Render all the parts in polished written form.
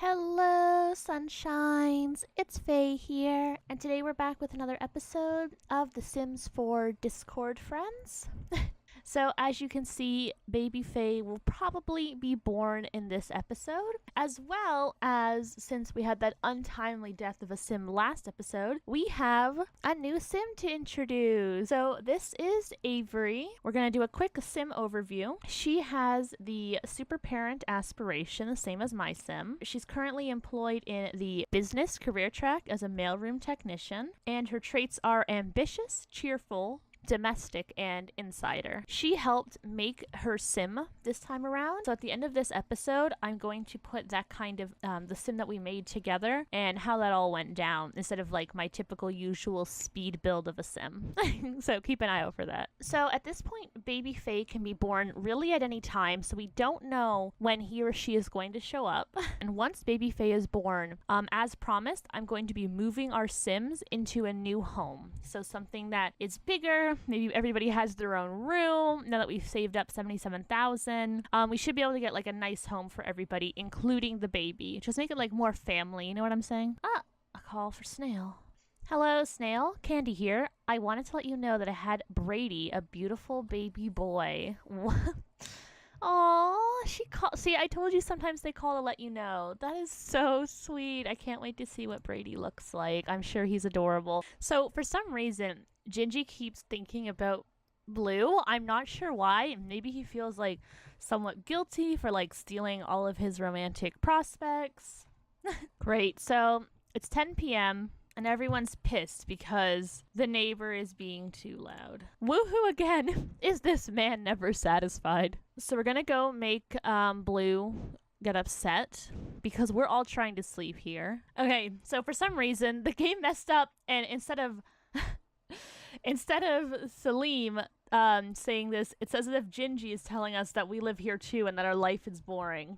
Hello, sunshines. It's Faye here, and today we're back with another episode of The Sims 4 Discord Friends. So, as you can see, baby Faye will probably be born in this episode, as well as, since we had that untimely death of a sim last episode, we have a new sim to introduce. So, this is Avery. We're going to do a quick sim overview. She has the super parent aspiration, the same as my sim. She's currently employed in the business career track as a mailroom technician, and her traits are ambitious, cheerful, domestic, and insider. She helped make her sim this time around. So at the end of this episode, I'm going to put that kind of the sim that we made together and how that all went down instead of like my typical usual speed build of a sim. So keep an eye out for that. So at this point, baby Faye can be born really at any time. So we don't know when he or she is going to show up. And once baby Faye is born, as promised, I'm going to be moving our sims into a new home. So something that is bigger. Maybe everybody has their own room. Now that we've saved up 77,000, we should be able to get like a nice home for everybody, including the baby. Just make it like more family. You know what I'm saying? Ah, a call for Snail. Hello, Snail. Candy here. I wanted to let you know that I had Brady, a beautiful baby boy. Aw, she called. See, I told you sometimes they call to let you know. That is so sweet. I can't wait to see what Brady looks like. I'm sure he's adorable. So for some reason, Gingy keeps thinking about Blue. I'm not sure why. Maybe he feels like somewhat guilty for like stealing all of his romantic prospects. Great. So it's 10 p.m. and everyone's pissed because the neighbor is being too loud. Woohoo again! Is this man never satisfied? So we're gonna go make Blue get upset because we're all trying to sleep here. Okay, so for some reason the game messed up, and instead of Salim saying this, it says as if Gingy is telling us that we live here too and that our life is boring.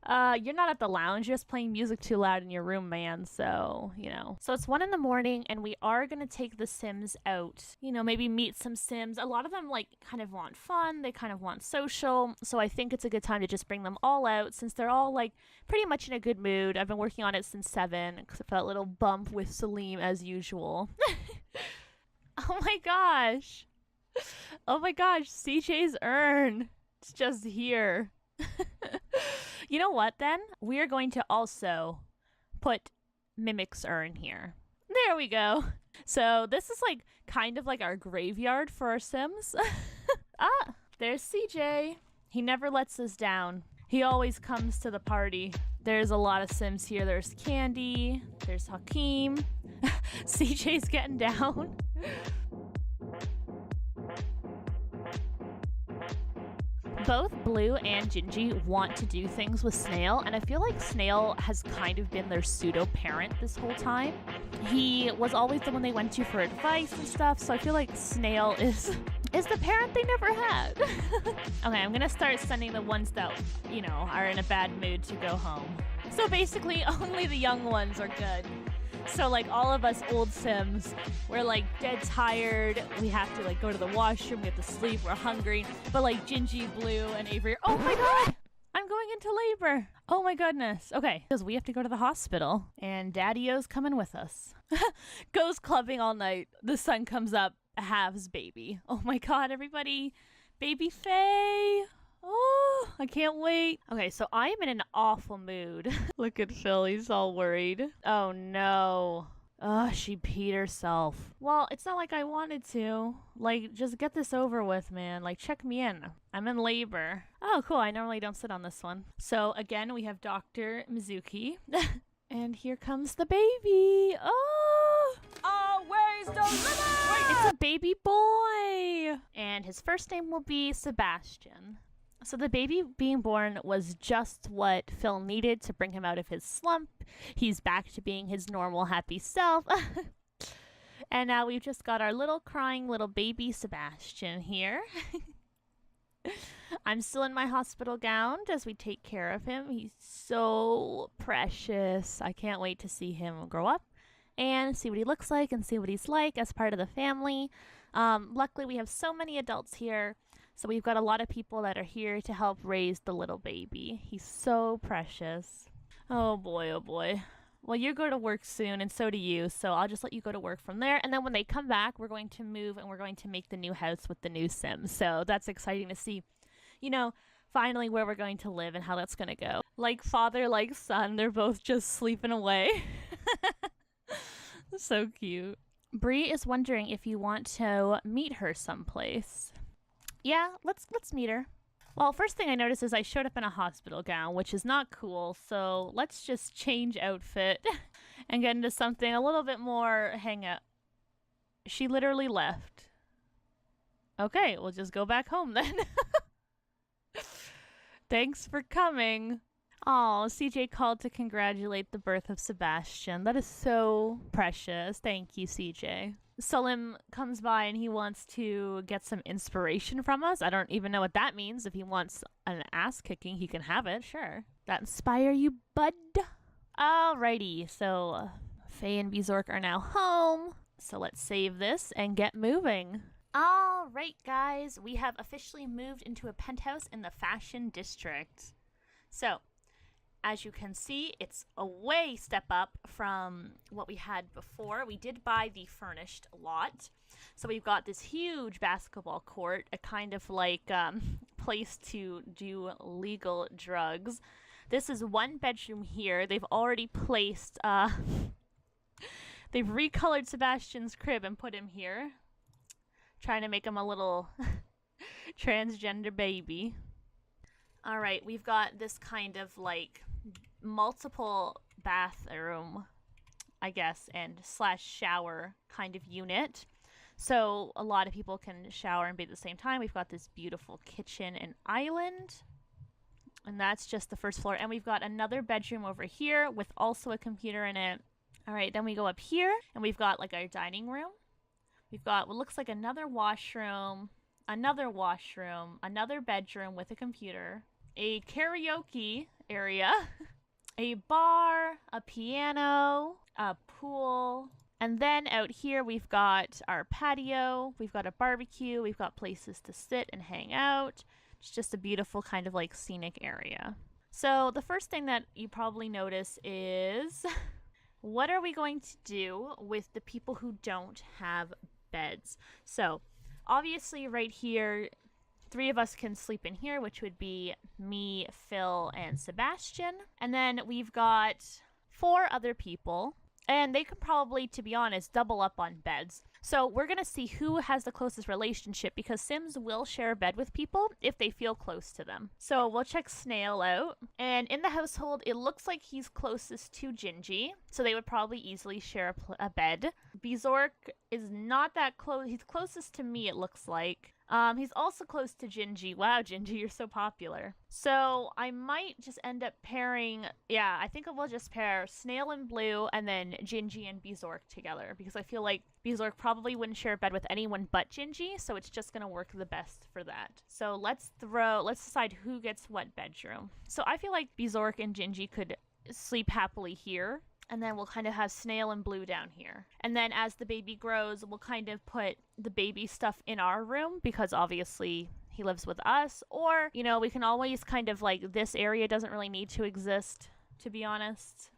You're not at the lounge, you're just playing music too loud in your room, man, so, you know. So it's 1 a.m. and we are gonna take the Sims out. You know, maybe meet some Sims. A lot of them, like, kind of want fun, they kind of want social, so I think it's a good time to just bring them all out since they're all, like, pretty much in a good mood. I've been working on it since 7, except for that little bump with Salim as usual. Oh my gosh! Oh my gosh, CJ's urn! It's just here. You know what then? We are going to also put Mimic's urn here. There we go. So this is like kind of like our graveyard for our Sims. Ah, there's CJ. He never lets us down. He always comes to the party. There's a lot of Sims here. There's Candy. There's Hakeem. CJ's getting down. Both Blue and Gingy want to do things with Snail, and I feel like Snail has kind of been their pseudo-parent this whole time. He was always the one they went to for advice and stuff, so I feel like Snail is the parent they never had. Okay, I'm gonna start sending the ones that, you know, are in a bad mood to go home. So basically, only the young ones are good. So like all of us old Sims, we're like dead tired. We have to like go to the washroom, we have to sleep, we're hungry. But like Gingy, Blue, and Avery, oh my god! I'm going into labor! Oh my goodness. Okay, because we have to go to the hospital. And Daddy-O's coming with us. Goes clubbing all night. The sun comes up, halves baby. Oh my god, everybody. Baby Faye! Oh, I can't wait. Okay, so I am in an awful mood. Look at Phil, he's all worried. Oh no. Ugh, she peed herself. Well, it's not like I wanted to. Like, just get this over with, man. Like, check me in. I'm in labor. Oh, cool, I normally don't sit on this one. So, again, we have Dr. Mizuki. And here comes the baby. Oh! Always deliver! Wait, it's a baby boy! And his first name will be Sebastian. So the baby being born was just what Phil needed to bring him out of his slump. He's back to being his normal, happy self. And now we've just got our little crying little baby Sebastian here. I'm still in my hospital gown as we take care of him. He's so precious. I can't wait to see him grow up and see what he looks like and see what he's like as part of the family. Luckily, we have so many adults here. So we've got a lot of people that are here to help raise the little baby. He's so precious. Oh boy, oh boy. Well, you go to work soon, and so do you, so I'll just let you go to work from there. And then when they come back, we're going to move and we're going to make the new house with the new Sims. So that's exciting to see, you know, finally where we're going to live and how that's going to go. Like father, like son, they're both just sleeping away. So cute. Bree is wondering if you want to meet her someplace. Yeah, let's meet her. Well, first thing I noticed is I showed up in a hospital gown, which is not cool, so let's just change outfit and get into something a little bit more hang out. She literally left. Okay, we'll just go back home then. Thanks for coming. Oh, CJ called to congratulate the birth of Sebastian. That is so precious. Thank you, CJ. Salim comes by and he wants to get some inspiration from us. I don't even know what that means. If he wants an ass kicking, he can have it. Sure. That inspire you, bud? Alrighty. So Faye and Bzork are now home. So let's save this and get moving. Alright, guys. We have officially moved into a penthouse in the Fashion District. So as you can see, it's a way step up from what we had before. We did buy the furnished lot. So we've got this huge basketball court, a kind of like place to do legal drugs. This is one bedroom here. They've already placed, they've recolored Sebastian's crib and put him here. Trying to make him a little transgender baby. All right, we've got this kind of like multiple bathroom, I guess, and slash shower kind of unit. So a lot of people can shower and bathe at the same time. We've got this beautiful kitchen and island. And that's just the first floor. And we've got another bedroom over here with also a computer in it. All right, then we go up here and we've got like our dining room. We've got what looks like another washroom, another bedroom with a computer, a karaoke area, a bar, a piano, a pool, and then out here we've got our patio, we've got a barbecue, we've got places to sit and hang out. It's just a beautiful kind of like scenic area. So the first thing that you probably notice is what are we going to do with the people who don't have beds? So obviously right here, 3 of us can sleep in here, which would be me, Phil, and Sebastian. And then we've got 4 other people, and they could probably, to be honest, double up on beds. So we're going to see who has the closest relationship, because Sims will share a bed with people if they feel close to them. So we'll check Snail out. And in the household, it looks like he's closest to Gingy, so they would probably easily share a bed. Bzork is not that close. He's closest to me, it looks like. He's also close to Gingy. Wow, Gingy, you're so popular. So I might just end up pairing, yeah, I think we'll just pair Snail and Blue and then Gingy and Bzork together, because I feel like Bzork probably wouldn't share a bed with anyone but Gingy, so it's just gonna work the best for that. So let's decide who gets what bedroom. So I feel like Bzork and Gingy could sleep happily here. And then we'll kind of have Snail and Blue down here. And then as the baby grows, we'll kind of put the baby stuff in our room, because obviously he lives with us. Or, you know, we can always kind of like, this area doesn't really need to exist, to be honest.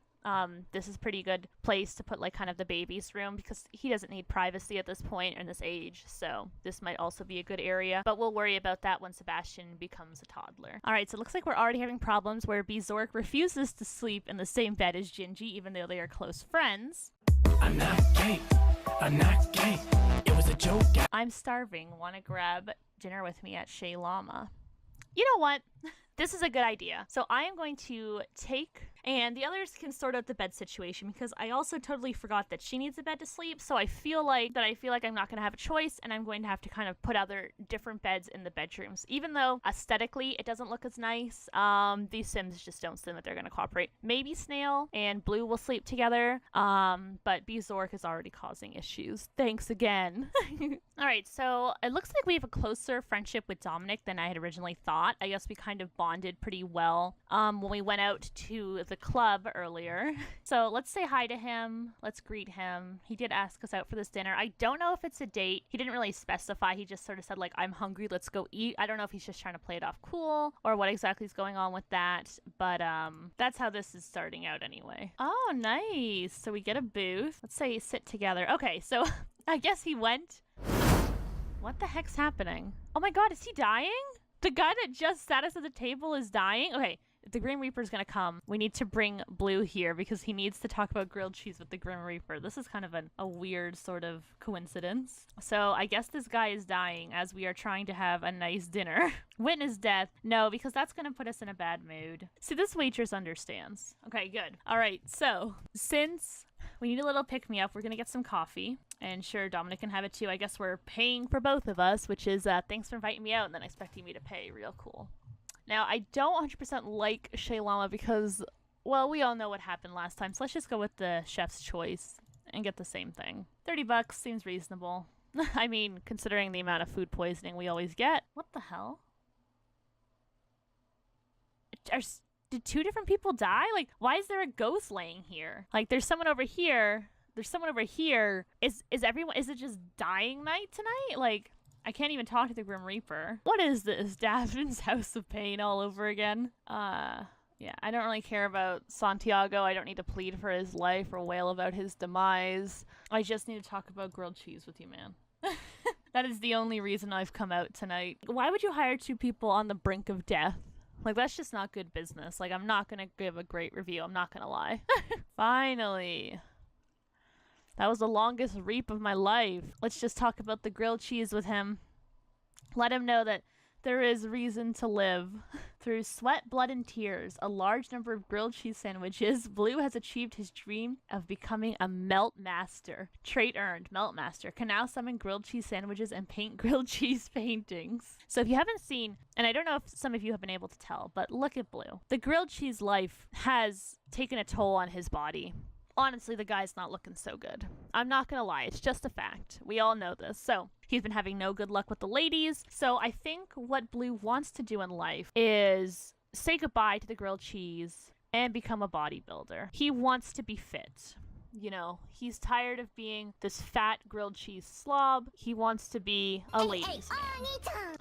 This is a pretty good place to put like kind of the baby's room, because he doesn't need privacy at this point in this age. So this might also be a good area, but we'll worry about that when Sebastian becomes a toddler. All right, so it looks like we're already having problems where Bzork refuses to sleep in the same bed as Gingy, even though they are close friends. I'm not gay. I'm not gay. It was a joke. I'm starving. Want to grab dinner with me at Shea Llama? You know what? This is a good idea. So I am going to take, and the others can sort out the bed situation, because I also totally forgot that she needs a bed to sleep. So I feel like I'm not going to have a choice, and I'm going to have to kind of put other different beds in the bedrooms. Even though aesthetically it doesn't look as nice, these Sims just don't seem that they're going to cooperate. Maybe Snail and Blue will sleep together, but Bzork is already causing issues. Thanks again. All right, so it looks like we have a closer friendship with Dominic than I had originally thought. I guess we kind of bonded pretty well when we went out to the club earlier. So let's say hi to him. Let's greet him. He did ask us out for this dinner. I don't know if it's a date. He didn't really specify. He just sort of said, like, I'm hungry. Let's go eat. I don't know if he's just trying to play it off cool or what exactly is going on with that. But that's how this is starting out anyway. Oh, nice. So we get a booth. Let's say sit together. Okay, so I guess he went. What the heck's happening? Oh my god, is he dying? The guy that just sat us at the table is dying? Okay, if the Grim Reaper's gonna come, we need to bring Blue here because he needs to talk about grilled cheese with the Grim Reaper. This is kind of a weird sort of coincidence. So I guess this guy is dying as we are trying to have a nice dinner. Witness death. No, because that's gonna put us in a bad mood. See, this waitress understands. Okay, good. All right, so since we need a little pick-me-up, we're gonna get some coffee. And sure, Dominic can have it too. I guess we're paying for both of us, which is thanks for inviting me out and then expecting me to pay. Real cool. Now, I don't 100% like Shea Llama because, well, we all know what happened last time. So let's just go with the chef's choice and get the same thing. $30 seems reasonable. I mean, considering the amount of food poisoning we always get. What the hell? Did two different people die? Like, why is there a ghost laying here? Like, there's someone over here. There's someone over here. Is it just dying night tonight? Like, I can't even talk to the Grim Reaper. What is this? Davin's House of Pain all over again? Yeah, I don't really care about Santiago. I don't need to plead for his life or wail about his demise. I just need to talk about grilled cheese with you, man. That is the only reason I've come out tonight. Why would you hire two people on the brink of death? Like, that's just not good business. Like, I'm not gonna give a great review. I'm not gonna lie. Finally. That was the longest reap of my life. Let's just talk about the grilled cheese with him. Let him know that there is reason to live. Through sweat, blood, and tears, a large number of grilled cheese sandwiches, Blue has achieved his dream of becoming a melt master. Trait earned, melt master. Can now summon grilled cheese sandwiches and paint grilled cheese paintings. So if you haven't seen, and I don't know if some of you have been able to tell, but look at Blue. The grilled cheese life has taken a toll on his body. Honestly, the guy's not looking so good. I'm not gonna lie, it's just a fact. We all know this. So, he's been having no good luck with the ladies. So, I think what Blue wants to do in life is say goodbye to the grilled cheese and become a bodybuilder. He wants to be fit. You know, he's tired of being this fat grilled cheese slob. He wants to be a ladies man.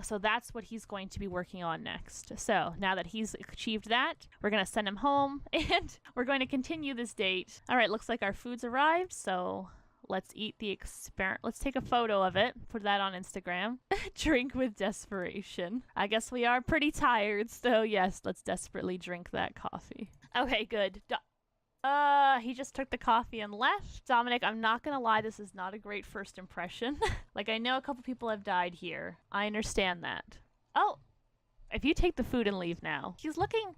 So that's what he's going to be working on next. So now that he's achieved that, we're going to send him home and we're going to continue this date. All right, looks like our food's arrived. So let's eat the experiment. Let's take a photo of it. Put that on Instagram. Drink with desperation. I guess we are pretty tired. So yes, let's desperately drink that coffee. Okay, good. He just took the coffee and left. Dominic, I'm not gonna lie, this is not a great first impression. Like, I know a couple people have died here. I understand that. Oh, if you take the food and leave now. He's looking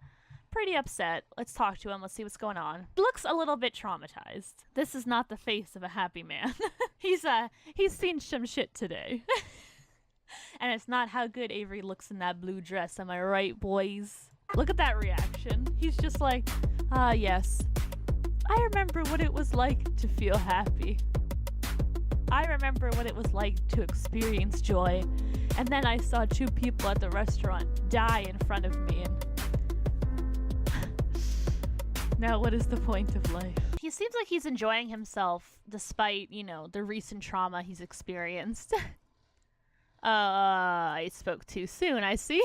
pretty upset. Let's talk to him. Let's see what's going on. He looks a little bit traumatized. This is not the face of a happy man. He's seen some shit today. And it's not how good Avery looks in that blue dress. Am I right, boys? Look at that reaction. He's just like, yes. I remember what it was like to feel happy. I remember what it was like to experience joy. And then I saw two people at the restaurant die in front of me and... Now what is the point of life? He seems like he's enjoying himself despite, you know, the recent trauma he's experienced. I spoke too soon, I see.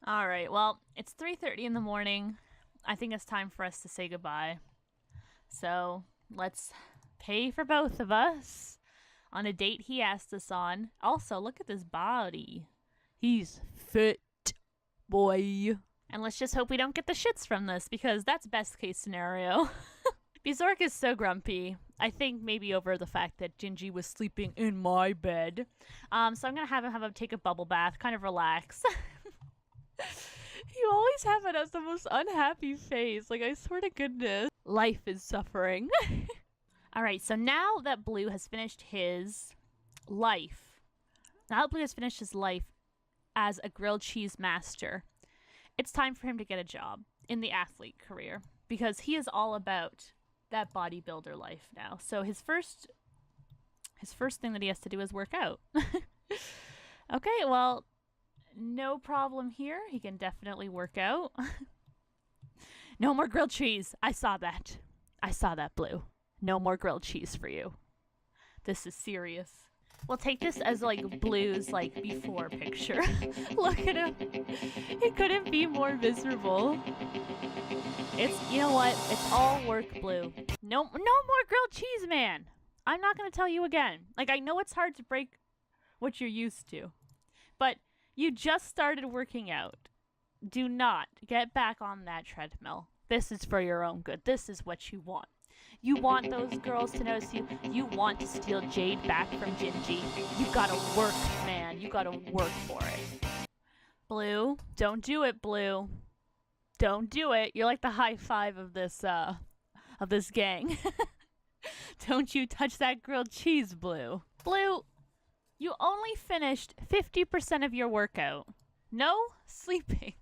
Alright, well, it's 3:30 in the morning. I think it's time for us to say goodbye. So, let's pay for both of us on a date he asked us on. Also, look at this body. He's fit, boy. And let's just hope we don't get the shits from this, because that's best case scenario. Bizork is so grumpy. I think maybe over the fact that Gingy was sleeping in my bed. So I'm gonna have him take a bubble bath, kind of relax. You always have it as the most unhappy face. Like, I swear to goodness. Life is suffering. Alright, so now that Blue has finished his life, as a grilled cheese master, it's time for him to get a job in the athlete career, because he is all about that bodybuilder life now. So his first thing that he has to do is work out. Okay, well, no problem here. He can definitely work out. No more grilled cheese. I saw that. I saw that, Blue. No more grilled cheese for you. This is serious. We'll take this as like Blue's like before picture. Look at him. He couldn't be more miserable. It's, you know what? It's all work, Blue. No more grilled cheese, man. I'm not going to tell you again. Like, I know it's hard to break what you're used to, but you just started working out. Do not get back on that treadmill. This is for your own good. This is what you want. You want those girls to notice you. You want to steal Jade back from Gingy. You gotta work, man. You gotta work for it. Blue, don't do it, Blue. Don't do it. You're like the high five of this gang. Don't you touch that grilled cheese, Blue. Blue, you only finished 50% of your workout. No sleeping.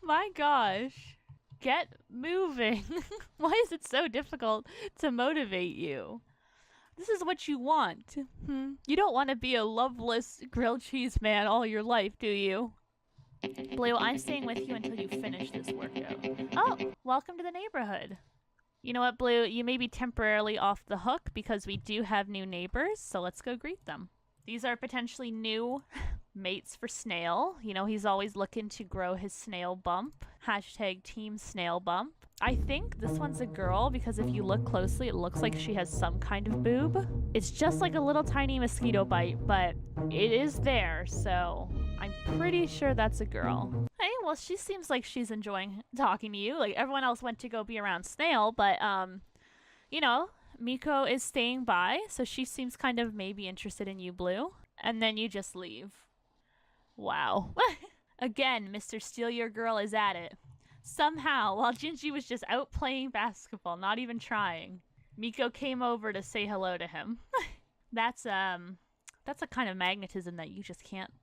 My gosh. Get moving. Why is it so difficult to motivate you? This is what you want. You don't want to be a loveless grilled cheese man all your life, do you? Blue, I'm staying with you until you finish this workout. Oh, welcome to the neighborhood. You know what, Blue? You may be temporarily off the hook because we do have new neighbors, so let's go greet them. These are potentially new mates for Snail. You know, he's always looking to grow his snail bump. Hashtag Team Snail Bump. I think this one's a girl because if you look closely, it looks like she has some kind of boob. It's just like a little tiny mosquito bite, but it is there, so I'm pretty sure that's a girl. Hey, well, she seems like she's enjoying talking to you. Like, everyone else went to go be around Snail, but, you know, Miko is staying by, so she seems kind of maybe interested in you, Blue. And then you just leave. Wow. Again, Mr. Steal Your Girl is at it. Somehow, while Gingy was just out playing basketball, not even trying, Miko came over to say hello to him. That's a kind of magnetism that you just can't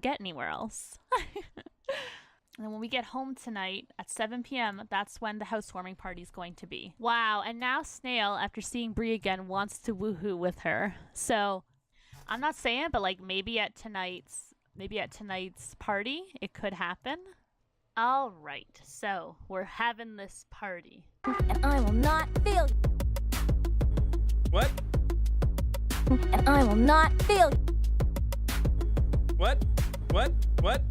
get anywhere else. And when we get home tonight at 7 p.m., that's when the housewarming party is going to be. Wow, and now Snail, after seeing Bree again, wants to woohoo with her. So, I'm not saying, but like maybe at tonight's party, it could happen. All right, so we're having this party. And I will not fail. What? And I will not fail. What? What? What?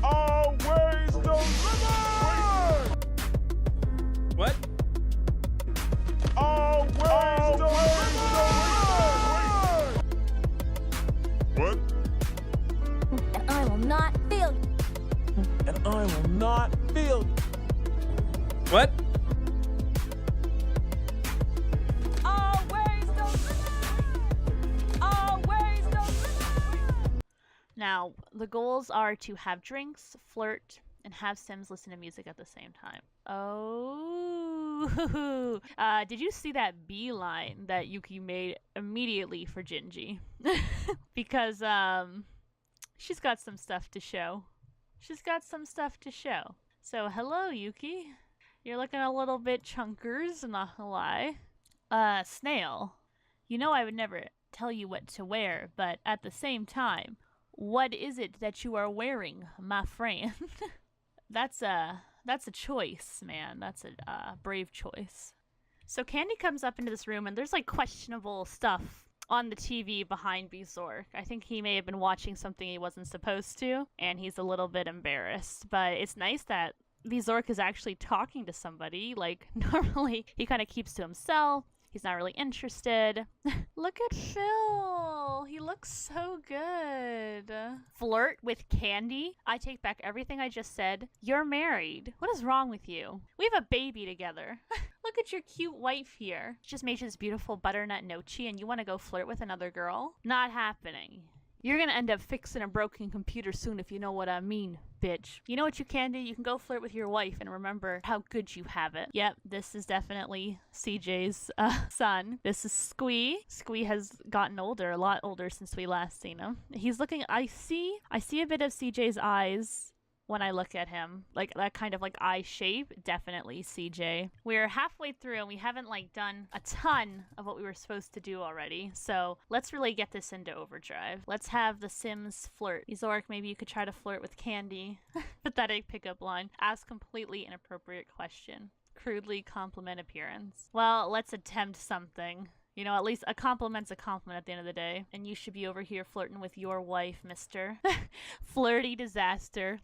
Always deliver! What? Always deliver! What? And I will not fail. And I will not fail. What? Always deliver! Always deliver! Now, the goals are to have drinks, flirt, and have Sims listen to music at the same time. Oh, did you see that beeline that Yuki made immediately for Gingy? Because, she's got some stuff to show. She's got some stuff to show. So, hello, Yuki. You're looking a little bit chunkers, not gonna lie. Snail, you know I would never tell you what to wear, but at the same time, what is it that you are wearing, my friend? That's a choice, man. That's a brave choice. So Candy comes up into this room, and there's like questionable stuff on the TV behind Zork. I think he may have been watching something he wasn't supposed to, and he's a little bit embarrassed. But it's nice that Zork is actually talking to somebody. Like, normally he kind of keeps to himself. He's not really interested. Look at Phil. He looks so good. Flirt with Candy? I take back everything I just said. You're married. What is wrong with you? We have a baby together. Look at your cute wife here. Just made you this beautiful butternut nochi and you want to go flirt with another girl? Not happening. You're gonna end up fixing a broken computer soon if you know what I mean, bitch. You know what you can do? You can go flirt with your wife and remember how good you have it. Yep, this is definitely CJ's son. This is Squee. Squee has gotten older, a lot older since we last seen him. He's looking, I see a bit of CJ's eyes when I look at him. Like that kind of like eye shape, definitely CJ. We're halfway through and we haven't like done a ton of what we were supposed to do already. So let's really get this into overdrive. Let's have the Sims flirt. Zork, maybe you could try to flirt with Candy. Pathetic pickup line. Ask completely inappropriate question. Crudely compliment appearance. Well, let's attempt something. You know, at least a compliment's a compliment at the end of the day. And you should be over here flirting with your wife, mister. Flirty disaster.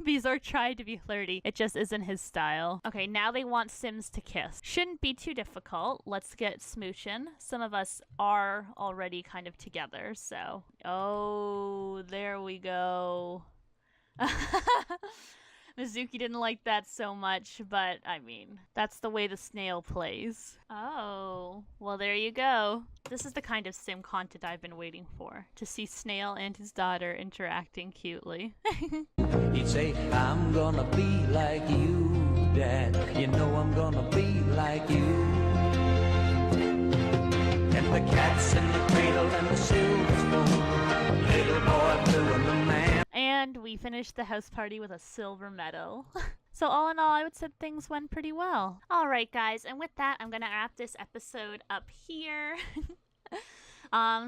Zork tried to be flirty. It just isn't his style. Okay, now they want Sims to kiss. Shouldn't be too difficult. Let's get smooching. Some of us are already kind of together, so... Oh, there we go. Mizuki didn't like that so much, but I mean, that's the way the snail plays. Oh, well there you go. This is the kind of sim content I've been waiting for, to see Snail and his daughter interacting cutely. He'd say, I'm gonna be like you, Dad. You know I'm gonna be like you. And the cat's in the cradle and the silver spoon. Little boy blue and the man. And we finished the house party with a silver medal. So all in all, I would say things went pretty well. Alright guys, and with that, I'm gonna wrap this episode up here.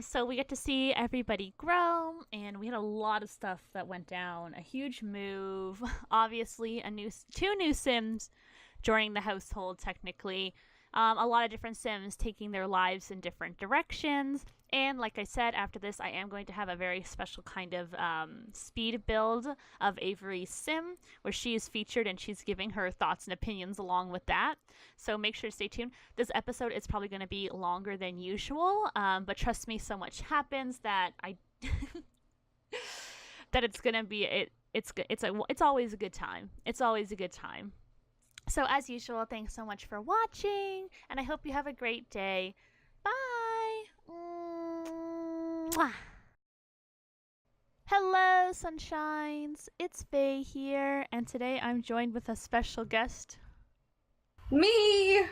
So we get to see everybody grow, and we had a lot of stuff that went down. A huge move, obviously two new Sims joining the household technically. A lot of different Sims taking their lives in different directions. And like I said, after this, I am going to have a very special kind of speed build of Avery's Sim, where she is featured and she's giving her thoughts and opinions along with that. So make sure to stay tuned. This episode is probably going to be longer than usual, but trust me, so much happens that that it's going to be it's always a good time. It's always a good time. So as usual, thanks so much for watching, and I hope you have a great day. Bye. Mwah. Hello, sunshines. It's Faye here, and today I'm joined with a special guest. Me!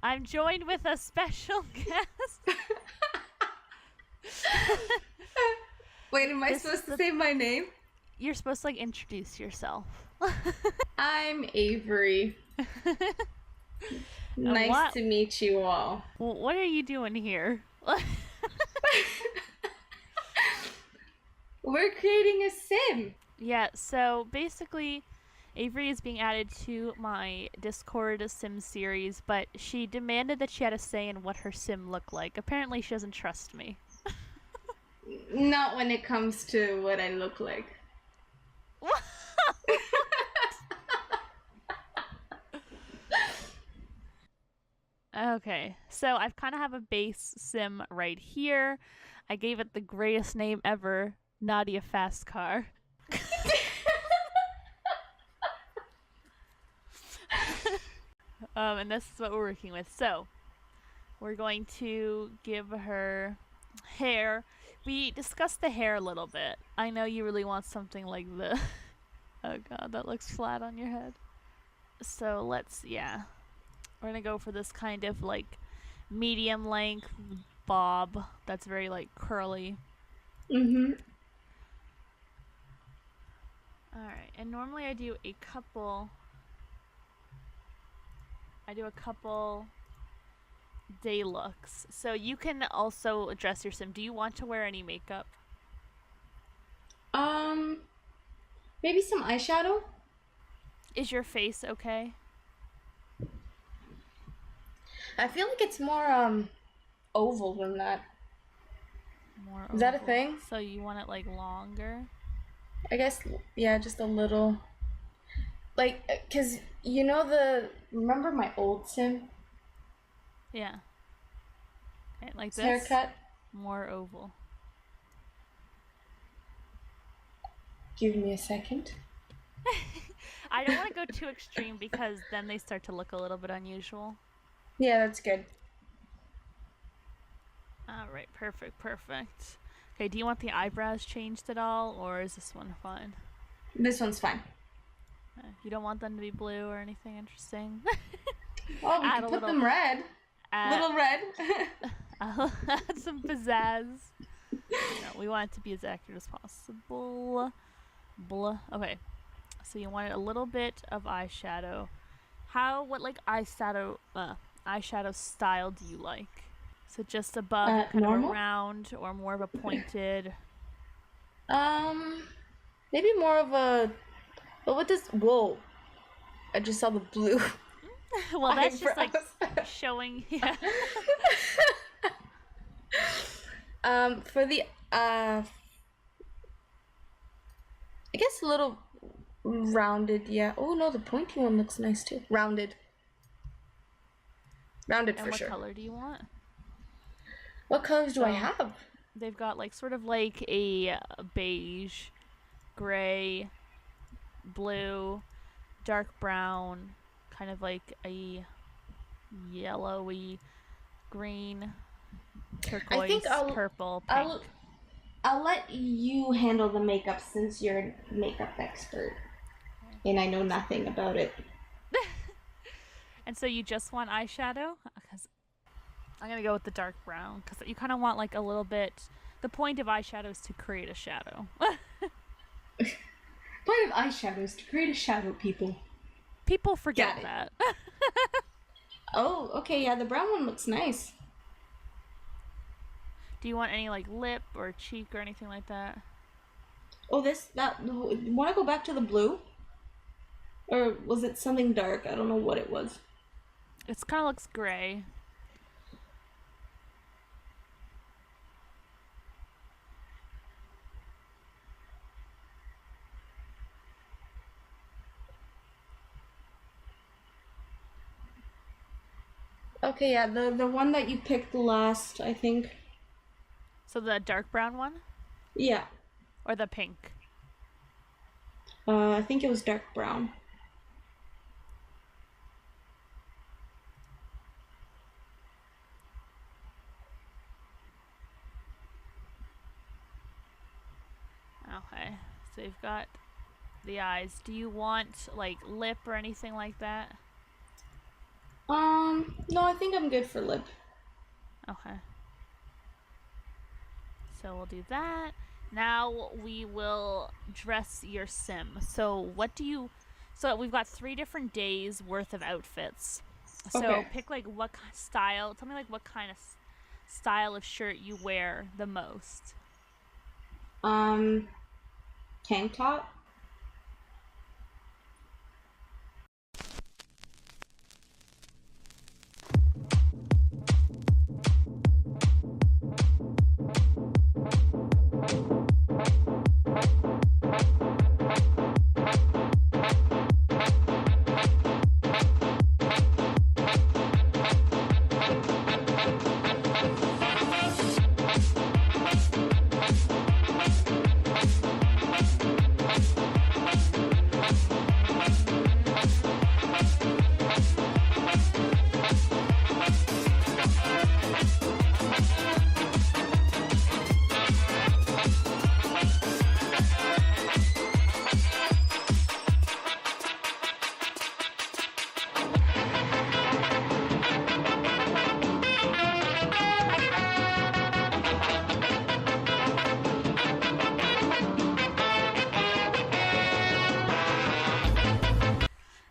I'm joined with a special guest. Wait, am I supposed to say my name? You're supposed to like introduce yourself. I'm Avery. Nice to meet you all. What are you doing here? We're creating a sim. Yeah, so basically Avery is being added to my Discord sim series, but she demanded that she had a say in what her sim looked like. Apparently she doesn't trust me. Not when it comes to what I look like. Okay, so I've kind of have a base sim right here. I gave it the greatest name ever, Nadia Fast Car. And this is what we're working with. So, we're going to give her hair. We discussed the hair a little bit. I know you really want something like the... Oh god, that looks flat on your head. So let's, yeah. We're gonna go for this kind of like medium length bob that's very like curly. Mm-hmm. Alright, and normally I do a couple day looks. So you can also address your sim. Do you want to wear any makeup? Maybe some eyeshadow? Is your face okay? I feel like it's more, oval than that. More Is that a oval. thing? So you want it like longer? I guess, yeah, just a little. Like, cause you know remember my old sim? Yeah. Okay, like this? Haircut? More oval. Give me a second. I don't want to go too extreme because then they start to look a little bit unusual. Yeah, that's good. Alright, perfect. Okay, do you want the eyebrows changed at all, or is this one fine? This one's fine. You don't want them to be blue or anything interesting? Oh, we Add can a put little- them red. Little red. I'll add some pizzazz. No, we want it to be as accurate as possible. Okay. So you wanted a little bit of eyeshadow. What like eyeshadow style do you like? So just above and kind normal? of a round, or more of a pointed? Maybe more of a. But what does? Whoa! I just saw the blue. Well, that's just like eyebrows. showing. Yeah. For the I guess a little rounded. Yeah. Oh no, the pointy one looks nice too. Rounded. Rounded And for what sure. color do you want? What colors do I have? They've got like sort of like a beige, gray, blue, dark brown, kind of like a yellowy, green, turquoise, purple, pink. I'll let you handle the makeup since you're a makeup expert, and I know nothing about it. And so you just want eyeshadow? Because I'm gonna go with the dark brown, because you kind of want like a little bit. The point of eyeshadow is to create a shadow. Point of eyeshadow is to create a shadow, people. People forget that. Oh, okay, yeah, the brown one looks nice. Do you want any like lip or cheek or anything like that? Oh, want to go back to the blue? Or was it something dark? I don't know what it was. It kind of looks gray. Okay, yeah, the one that you picked last, I think. So the dark brown one? Yeah. Or the pink? I think it was dark brown. Okay, so you've got the eyes. Do you want like lip or anything like that? No, I think I'm good for lip. Okay. So we'll do that. Now we will dress your sim. So we've got 3 different days worth of outfits. So Okay. pick like what style, tell me like what kind of style of shirt you wear the most. Tank top.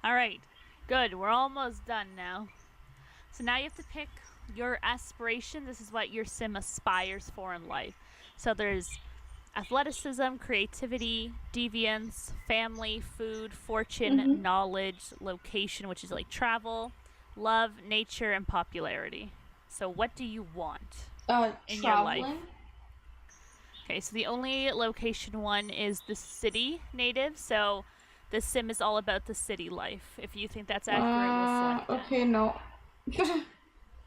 Alright, good. We're almost done now. So now you have to pick your aspiration. This is what your sim aspires for in life. So there's athleticism, creativity, deviance, family, food, fortune, knowledge, location, which is like travel, love, nature, and popularity. So what do you want in your life? Traveling. Okay, so the only location one is the city native. So the sim is all about the city life. If you think that's accurate, we'll select it. Okay, no.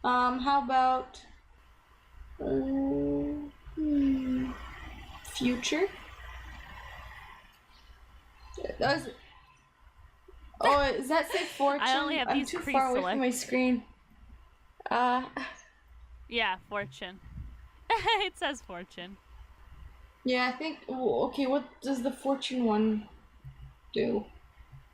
How about future? Does that say fortune? I only have I'm these too far away from my screen. Yeah, fortune. It says fortune. Yeah, I think. Okay, what does the fortune one do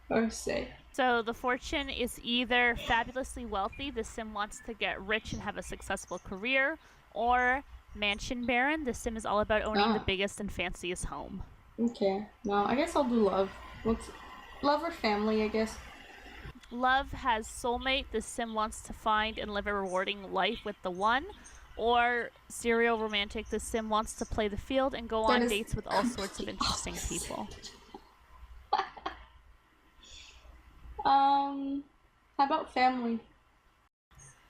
or say? So the fortune is either fabulously wealthy, the sim wants to get rich and have a successful career, or mansion baron, the sim is all about owning the biggest and fanciest home. Okay, no, I guess I'll do love. Love or family, I guess. Love has soulmate. The sim wants to find and live a rewarding life with the one. Or serial romantic. The sim wants to play the field and go That on is dates with all sorts of interesting opposite. people. How about family?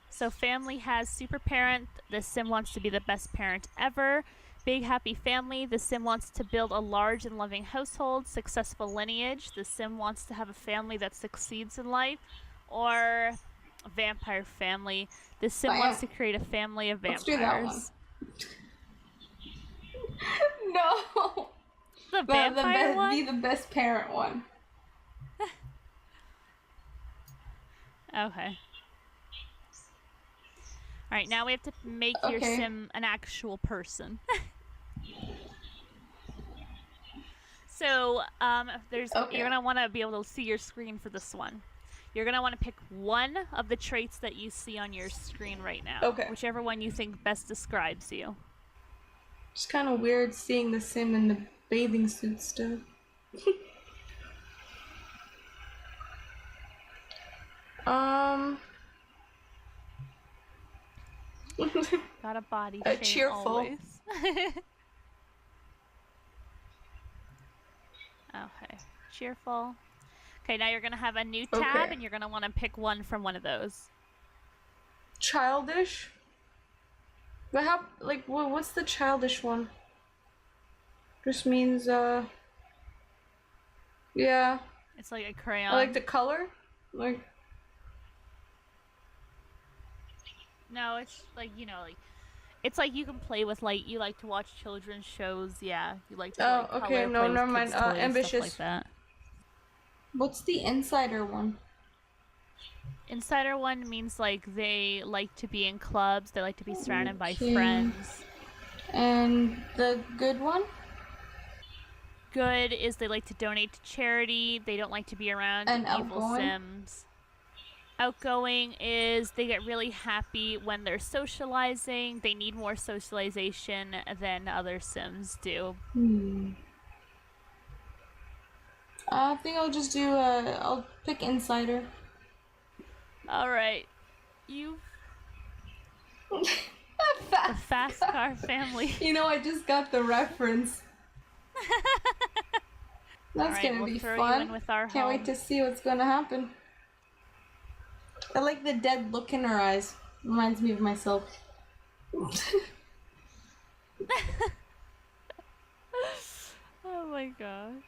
So family has super parent. The sim wants to be the best parent ever. Big happy family. The sim wants to build a large and loving household. Successful lineage. The sim wants to have a family that succeeds in life. Or vampire family. The sim wants to create a family of Let's vampires. do that one. No. The vampire one? Be the best parent one. Okay. Alright, now we have to make your sim an actual person. So, you're gonna want to be able to see your screen for this one. You're gonna want to pick one of the traits that you see on your screen right now. Okay. Whichever one you think best describes you. It's kind of weird seeing the sim in the bathing suit still. Got a body shame cheerful. always. Okay, cheerful. Okay, now you're gonna have a new tab, and you're gonna want to pick one from one of those. Childish? But how, like, what's the childish one? Just means, yeah. It's like a crayon. I like the color? Like... No, it's like, you know, like, it's like you can play with, like, you like to watch children's shows, yeah. You like to, like, color, play with kids' toys, ambitious. stuff like that. What's the insider one? Insider one means, like, they like to be in clubs, they like to be surrounded by friends. And the good one? Good is they like to donate to charity, they don't like to be around evil sims. Outgoing is they get really happy when they're socializing. They need more socialization than other sims do. I think I'll just do, I'll pick insider. Alright. The fast car family. You know, I just got the reference. That's gonna be fun. Can't wait to see what's gonna happen. I like the dead look in her eyes. Reminds me of myself. Oh my gosh.